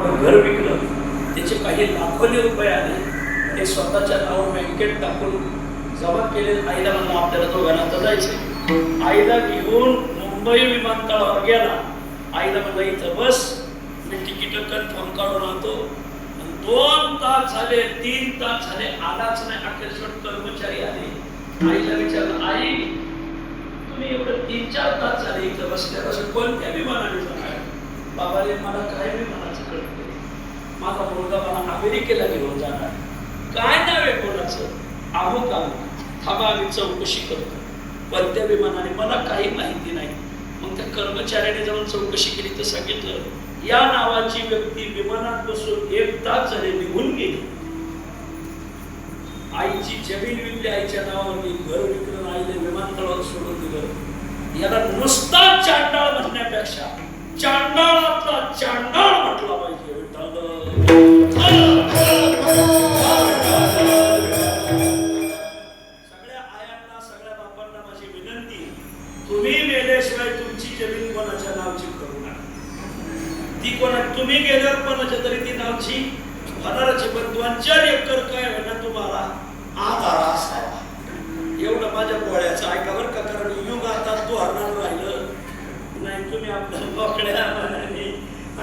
घर विकलं, त्याचे काही लाखोनी रुपये आले, ते स्वतःच्या नावावर बँकेत टाकून जमा केले. आईला म्हणलं आपल्याला दोघांना आता जायचं. आईला घेऊन मुंबई विमानतळावर गेला. आईला म्हणलं इथं बस, मी तिकीट कन्फर्म काढून आणतो. 2 तास झाले, 3 तास झाले, आलाच नाही. अखेर कर्मचारी आले. आईला विचारलं, आई तुम्ही एवढं 3-4 तास झाले इथं बसल्यापासून कोणत्या विमानाने जाणार? बाबाने मला काय विमानाचं कळत नाही. माझा मुलगा मला अमेरिकेला घेऊन जाणार. काय नाव आहे कोणाचं? अमुक अमुक. थांबा आम्ही चौकशी करतो. कोणत्या विमानाने? मला काही माहिती नाही. मग त्या कर्मचाऱ्याने जाऊन चौकशी केली तर सांगितलं या नावाची व्यक्ती विमानात बसून 1 तास झाले निघून गेली. आईची जमीन विकली, आईच्या नावावरती घर विकलं, आईने विमानतळावर सोडून दिलं. याला नुसता चांडाळ म्हणण्यापेक्षा चांडाळातला चांडाळ म्हटला पाहिजे. सगळ्या आयांना, सगळ्या बापांना माझी विनंती, तुम्ही मेल्याशिवाय तुमची जमीन कोणाच्या नावची करू नका. ती तुम्ही गेल्यावर कोणाच्या तरी ती नावची होणारच. पण 2-4 एकर काय होणार तुम्हाला आधार असावा. एवढं माझ्या डोळ्याचं ऐका बरं का. कारण युग आता तो हरणार राहिलं नाही. तुम्ही आपल्या बोकड्या मनाने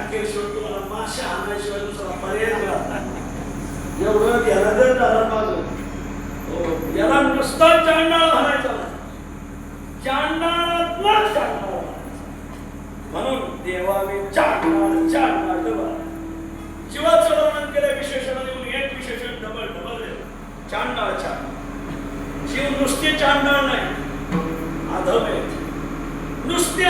अखेर शेवट तुम्हाला माशा आणायशिवाय दुसरा पर्याय राहणार. एवढं ध्यानात झालं माझं. हो, याला नुसता चांडाळ घालायचा, चांडाळातला चांडाळ. म्हणून देवावे चांडाळ चांडाळ डबल. जीवाचं वर्णन केलं विशेषणाने, एक विशेषण डबल डबल चांडाळ चांडाळ. जीव नुसते चांडाळ नाही, अधम आहेत. नुसते